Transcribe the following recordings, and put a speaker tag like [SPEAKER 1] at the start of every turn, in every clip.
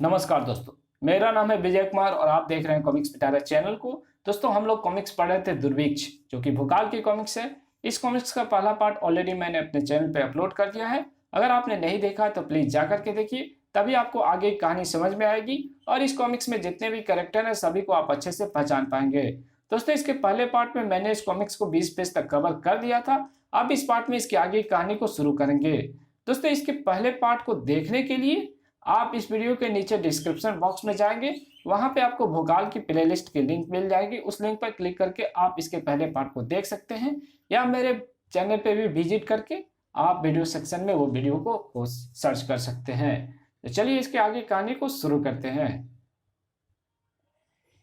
[SPEAKER 1] नमस्कार दोस्तों, मेरा नाम है विजय कुमार और आप देख रहे हैं कॉमिक्स पिटारा चैनल को। दोस्तों, हम लोग कॉमिक्स पढ़ रहे थे दुर्भिक्ष, जो कि भूकाल की कॉमिक्स है। इस कॉमिक्स का पहला पार्ट ऑलरेडी मैंने अपने चैनल पे अपलोड कर दिया है। अगर आपने नहीं देखा तो प्लीज जा करके देखिए, तभी आपको आगे की कहानी समझ में आएगी और इस कॉमिक्स में जितने भी कैरेक्टर हैं सभी को आप अच्छे से पहचान पाएंगे। दोस्तों, इसके पहले पार्ट में मैंने इस कॉमिक्स को 20 पेज तक कवर कर दिया था। अब इस पार्ट में इसकी आगे की कहानी को शुरू करेंगे। दोस्तों, इसके पहले पार्ट को देखने के लिए आप इस वीडियो के नीचे डिस्क्रिप्शन बॉक्स में जाएंगे, वहां पे आपको भोकाल की प्लेलिस्ट की लिंक मिल जाएगी। उस लिंक पर क्लिक करके आप इसके पहले पार्ट को देख सकते हैं, या मेरे चैनल पे भी विजिट करके आप वीडियो सेक्शन में वो वीडियो को सर्च कर सकते हैं। तो चलिए इसके आगे कहानी को शुरू करते हैं।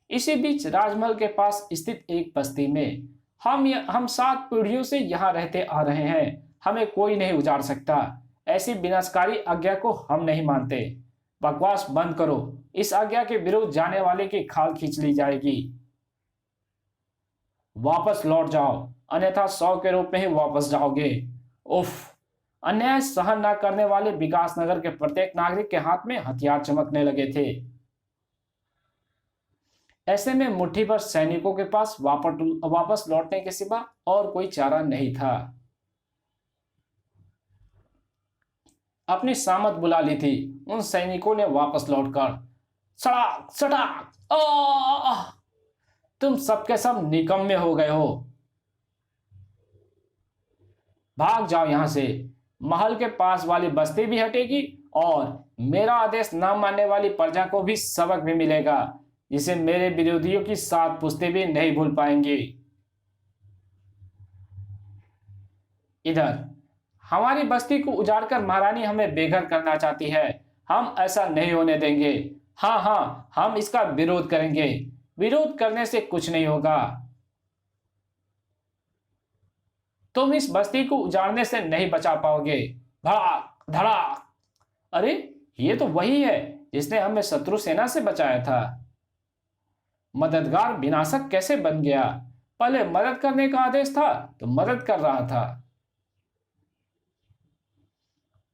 [SPEAKER 1] इसी बीच राजमहल के पास स्थित एक बस्ती में हम 7 पीढ़ियों से यहाँ रहते आ रहे हैं। हमें कोई नहीं उजाड़ सकता। ऐसी विनाशकारी आज्ञा को हम नहीं मानते। बकवास बंद करो। इस आज्ञा के विरुद्ध जाने वाले की खाल खींच ली जाएगी। वापस लौट जाओ, अन्यथा 100 के रूप में ही वापस जाओगे। उफ! अन्याय सहन न करने वाले विकास नगर के प्रत्येक नागरिक के हाथ में हथियार चमकने लगे थे। ऐसे में मुट्ठी भर सैनिकों के पास वापस लौटने के सिवा और कोई चारा नहीं था। अपनी सामत बुला ली थी। उन सैनिकों ने वापस लौटकर सड़ाक सड़ाक तुम सबके सब निकम्मे हो गए हो। भाग जाओ यहां से। महल के पास वाली बस्ती भी हटेगी और मेरा आदेश न मानने वाली प्रजा को भी सबक भी मिलेगा, जिसे मेरे विरोधियों की 7 पुश्तें भी नहीं भूल पाएंगी। इधर हमारी बस्ती को उजाड़कर महारानी हमें बेघर करना चाहती है। हम ऐसा नहीं होने देंगे। हाँ, हम इसका विरोध करेंगे। विरोध करने से कुछ नहीं होगा। तुम इस बस्ती को उजाड़ने से नहीं बचा पाओगे। धड़ाक धड़ाक। अरे, ये तो वही है जिसने हमें शत्रु सेना से बचाया था। मददगार विनाशक कैसे बन गया? पहले मदद करने का आदेश था तो मदद कर रहा था,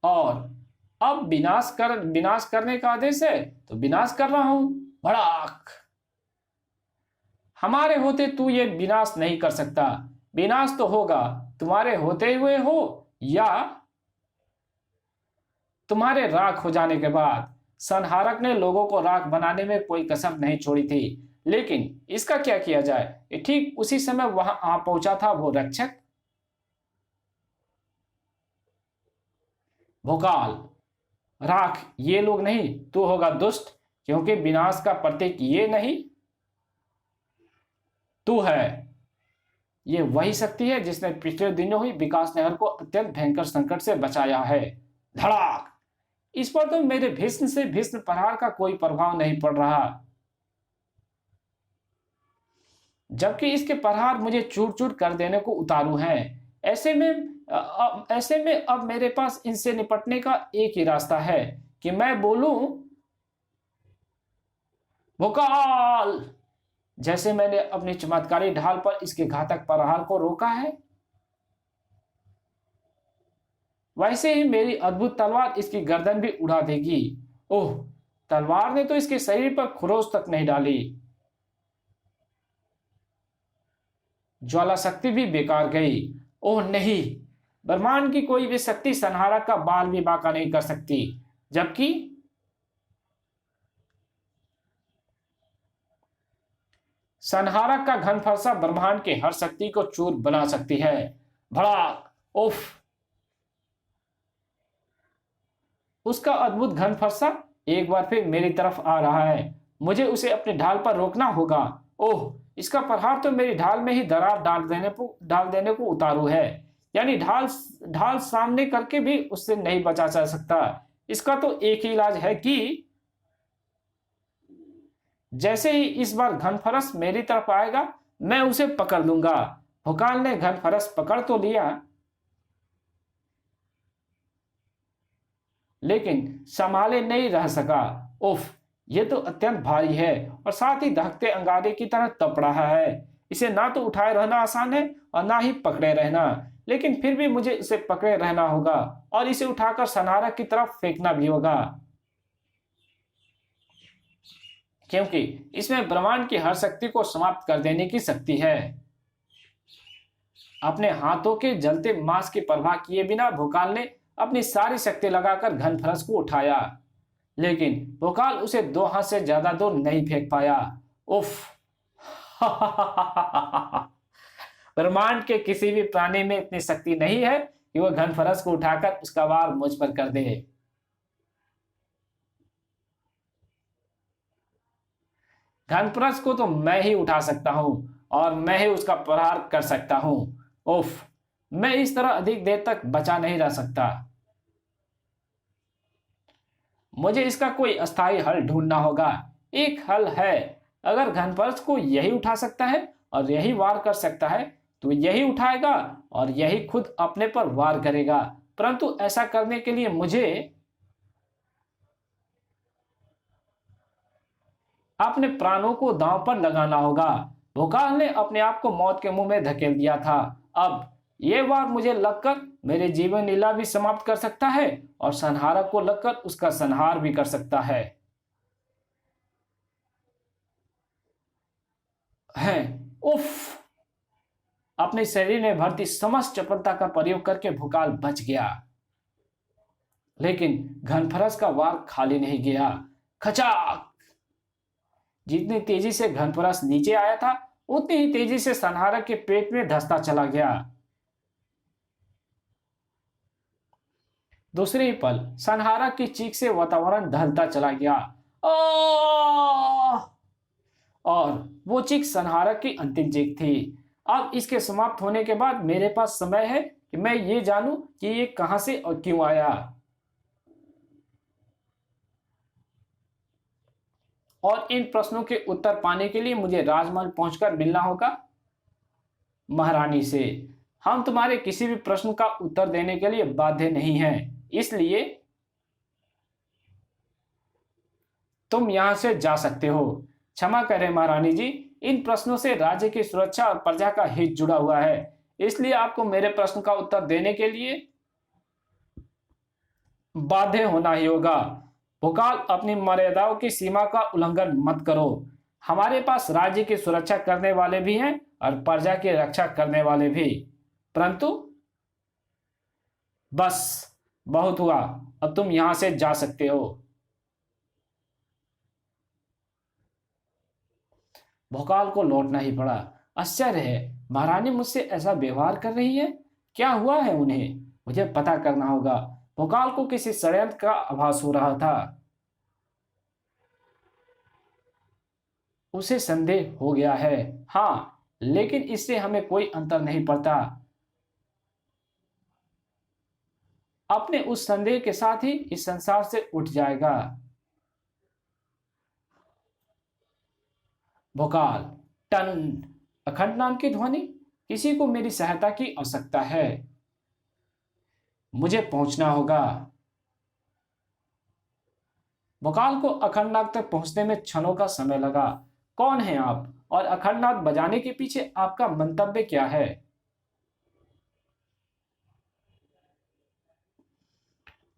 [SPEAKER 1] और अब विनाश करने का आदेश है तो विनाश कर रहा हूं। भड़ाक! हमारे होते तू ये विनाश नहीं कर सकता। विनाश तो होगा तुम्हारे होते हुए हो या तुम्हारे राख हो जाने के बाद। संहारक ने लोगों को राख बनाने में कोई कसम नहीं छोड़ी थी, लेकिन इसका क्या किया जाए। ठीक उसी समय वहां आ पहुंचा था वो रक्षक भोकाल। राख ये लोग नहीं, तू होगा दुष्ट, क्योंकि विनाश का प्रतीक ये नहीं, तू है। ये वही शक्ति है जिसने पिछले दिनों ही विकास नगर को अत्यंत भयंकर संकट से बचाया है। धड़ाक! इस पर तो मेरे भीष्म से भीष्म प्रहार का कोई प्रभाव नहीं पड़ रहा, जबकि इसके प्रहार मुझे चूर चूर कर देने को उतारू हैं। ऐसे में अब मेरे पास इनसे निपटने का एक ही रास्ता है कि मैं बोलूं भोकाल, जैसे मैंने अपनी चमत्कारी ढाल पर इसके घातक प्रहार को रोका है, वैसे ही मेरी अद्भुत तलवार इसकी गर्दन भी उड़ा देगी। ओह! तलवार ने तो इसके शरीर पर खरोंच तक नहीं डाली। ज्वाला शक्ति भी बेकार गई। ओह नहीं! ब्रह्मांड की कोई भी शक्ति संहारक का बाल भी बांका नहीं कर सकती, जबकि संहारक का घन फरसा ब्रह्मांड के हर शक्ति को चूर बना सकती है। भड़ाक! उफ! उसका अद्भुत घन फरसा एक बार फिर मेरी तरफ आ रहा है। मुझे उसे अपने ढाल पर रोकना होगा। ओह! इसका प्रहार तो मेरी ढाल में ही दरार डाल देने को उतारू है। यानी ढाल सामने करके भी उससे नहीं बचा जा सकता। इसका तो एक ही इलाज है कि जैसे ही इस बार घनफरस मेरी तरफ आएगा, मैं उसे पकड़ लूंगा। भोकाल ने घनफरस पकड़ तो लिया, लेकिन संभाले नहीं रह सका। उफ! ये तो अत्यंत भारी है और साथ ही दहकते अंगारे की तरह तप रहा है। इसे ना तो उठाए रहना आसान है और ना ही पकड़े रहना, लेकिन फिर भी मुझे इसे पकड़े रहना होगा और इसे उठाकर संहारक की तरफ फेंकना भी होगा। क्योंकि इसमें ब्रह्मांड की हर शक्ति को समाप्त कर देने की शक्ति है। अपने हाथों के जलते मांस की परवाह किए बिना भोकाल ने अपनी सारी शक्ति लगाकर घनफरस को उठाया, लेकिन भोकाल उसे 2 हाथ से ज्यादा दूर नहीं फेंक पाया। उफ! ब्रह्मांड के किसी भी प्राणी में इतनी शक्ति नहीं है कि वह घनफरस को उठाकर उसका वार मुझ पर कर दे। घनफरस को तो मैं ही उठा सकता हूं और मैं ही उसका प्रहार कर सकता हूं। उफ! मैं इस तरह अधिक देर तक बचा नहीं रह सकता। मुझे इसका कोई अस्थायी हल ढूंढना होगा। एक हल है, अगर घनफरस को यही उठा सकता है और यही वार कर सकता है तो यही उठाएगा और यही खुद अपने पर वार करेगा। परंतु ऐसा करने के लिए मुझे अपने प्राणों को दांव पर लगाना होगा। भोकाल ने अपने आप को मौत के मुंह में धकेल दिया था। अब ये वार मुझे लगकर मेरे जीवन लीला भी समाप्त कर सकता है और संहारक को लगकर उसका संहार भी कर सकता है। उफ! अपने शरीर में भरती समस्त चपलता का प्रयोग करके भोकाल बच गया, लेकिन घनफरस का वार खाली नहीं गया। खचाक! जितनी तेजी से घनफरस नीचे आया था उतनी ही तेजी से संहारक के पेट में धंसता चला गया। दूसरे ही पल संहारक की चीख से वातावरण ढलता चला गया। और वो चीख संहारक की अंतिम चीख थी। अब इसके समाप्त होने के बाद मेरे पास समय है कि मैं ये जानूं कि ये कहां से और क्यों आया। और इन प्रश्नों के उत्तर पाने के लिए मुझे राजमहल पहुंचकर मिलना होगा महारानी से। हम तुम्हारे किसी भी प्रश्न का उत्तर देने के लिए बाध्य नहीं हैं, इसलिए तुम यहां से जा सकते हो। क्षमा करें महारानी जी, इन प्रश्नों से राज्य की सुरक्षा और प्रजा का हित जुड़ा हुआ है, इसलिए आपको मेरे प्रश्न का उत्तर देने के लिए बाध्य होना ही होगा। भोकाल, अपनी मर्यादाओं की सीमा का उल्लंघन मत करो। हमारे पास राज्य की सुरक्षा करने वाले भी हैं और प्रजा की रक्षा करने वाले भी। परंतु बस बहुत हुआ, अब तुम यहां से जा सकते हो। भोकाल को लौटना ही पड़ा। आश्चर्य है, महारानी मुझसे ऐसा व्यवहार कर रही है। क्या हुआ है उन्हें? मुझे पता करना होगा। भोकाल को किसी षड्यंत्र का आभास हो रहा था। उसे संदेह हो गया है, हाँ, लेकिन इससे हमें कोई अंतर नहीं पड़ता। अपने उस संदेह के साथ ही इस संसार से उठ जाएगा। भोकाल, टन। अखंड नाम की ध्वनि। किसी को मेरी सहायता की आवश्यकता है। मुझे पहुंचना होगा। भोकाल को अखंडनाग तक पहुंचने में क्षणों का समय लगा। कौन है आप और अखंडनाग बजाने के पीछे आपका मंतव्य क्या है?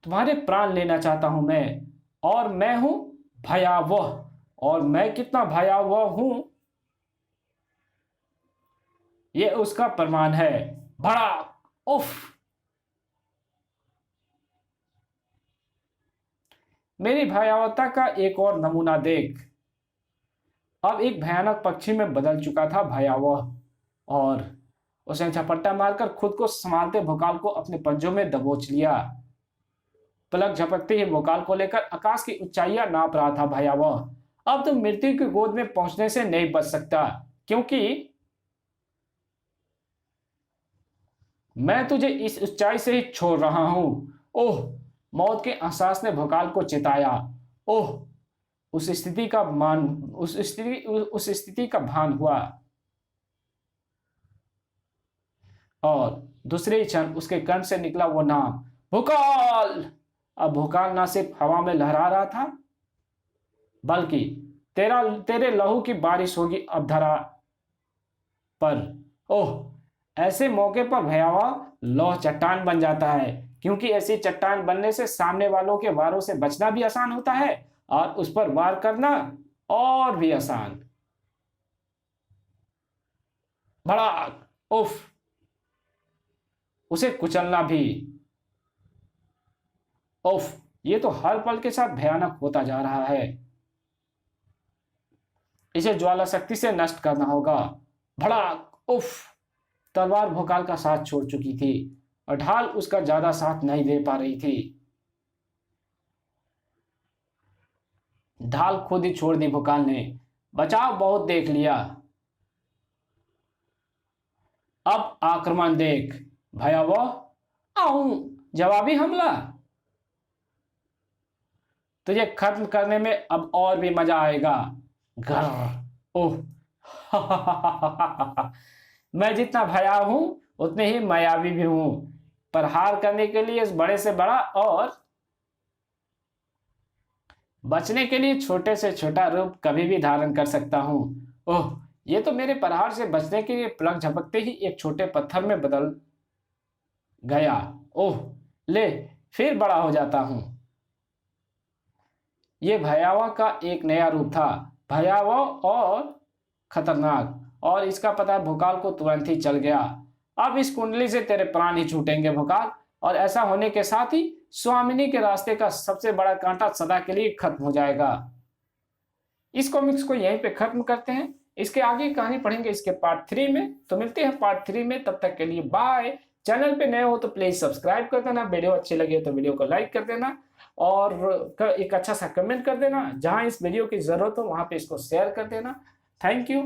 [SPEAKER 1] तुम्हारे प्राण लेना चाहता हूं मैं, और मैं हूं भयावह। और मैं कितना भयावह हूं यह उसका प्रमाण है। भड़ाक! उफ! मेरी भयावहता का एक और नमूना देख। अब एक भयानक पक्षी में बदल चुका था भयावह, और उसने झपट्टा मारकर खुद को संभालते भोकाल को अपने पंजों में दबोच लिया। पलक झपकते ही भोकाल को लेकर आकाश की ऊंचाइयां नाप रहा था भयावह। अब तुम मृत्यु की गोद में पहुंचने से नहीं बच सकता, क्योंकि मैं तुझे इस ऊंचाई से ही छोड़ रहा हूं। ओह! मौत के एहसास ने भोकाल को चेताया। ओह! उस स्थिति का भान हुआ, और दूसरे क्षण उसके कंठ से निकला वो नाम, भोकाल। अब भोकाल ना सिर्फ हवा में लहरा रहा था, बल्कि तेरे लहू की बारिश होगी अब धरा पर। ओह! ऐसे मौके पर भयावह लौह चट्टान बन जाता है, क्योंकि ऐसी चट्टान बनने से सामने वालों के वारों से बचना भी आसान होता है और उस पर वार करना और भी आसान, भड़ाक, उफ, उसे कुचलना भी, उफ, ये तो हर पल के साथ भयानक होता जा रहा है। इसे ज्वाला शक्ति से नष्ट करना होगा। भड़ाक, उफ, तलवार भोकाल का साथ छोड़ चुकी थी और ढाल उसका ज्यादा साथ नहीं दे पा रही थी। ढाल खुद ही छोड़ दी भोकाल ने। बचाव बहुत देख लिया, अब आक्रमण देख, भयावह। आऊं, जवाबी हमला। तुझे खत्म करने में अब और भी मजा आएगा। घर, ओह, मैं जितना भयावह हूं उतने ही मायावी भी हूं, पर हार करने के लिए इस बड़े से बड़ा और बचने के लिए छोटे से छोटा रूप कभी भी धारण कर सकता हूं। ओह, ये तो मेरे प्रहार से बचने के लिए पलक झपकते ही एक छोटे पत्थर में बदल गया। ओह, ले, फिर बड़ा हो जाता हूं। ये भयावह का एक नया रूप था, भयावह और खतरनाक, और इसका पता भोकाल को तुरंत ही चल गया। अब इस कुंडली से तेरे प्राण ही छूटेंगे भोकाल, और ऐसा होने के साथ ही स्वामिनी के रास्ते का सबसे बड़ा कांटा सदा के लिए खत्म हो जाएगा। इस कॉमिक्स को यहीं पे खत्म करते हैं। इसके आगे कहानी पढ़ेंगे इसके पार्ट 3 में। तो मिलते हैं पार्ट 3 में, तब तक के लिए बाय। चैनल पे नए हो तो प्लीज सब्सक्राइब कर देना, वीडियो अच्छी लगी तो वीडियो को लाइक कर देना और एक अच्छा सा कमेंट कर देना। जहां इस वीडियो की जरूरत हो वहां पे इसको शेयर कर देना। Thank you.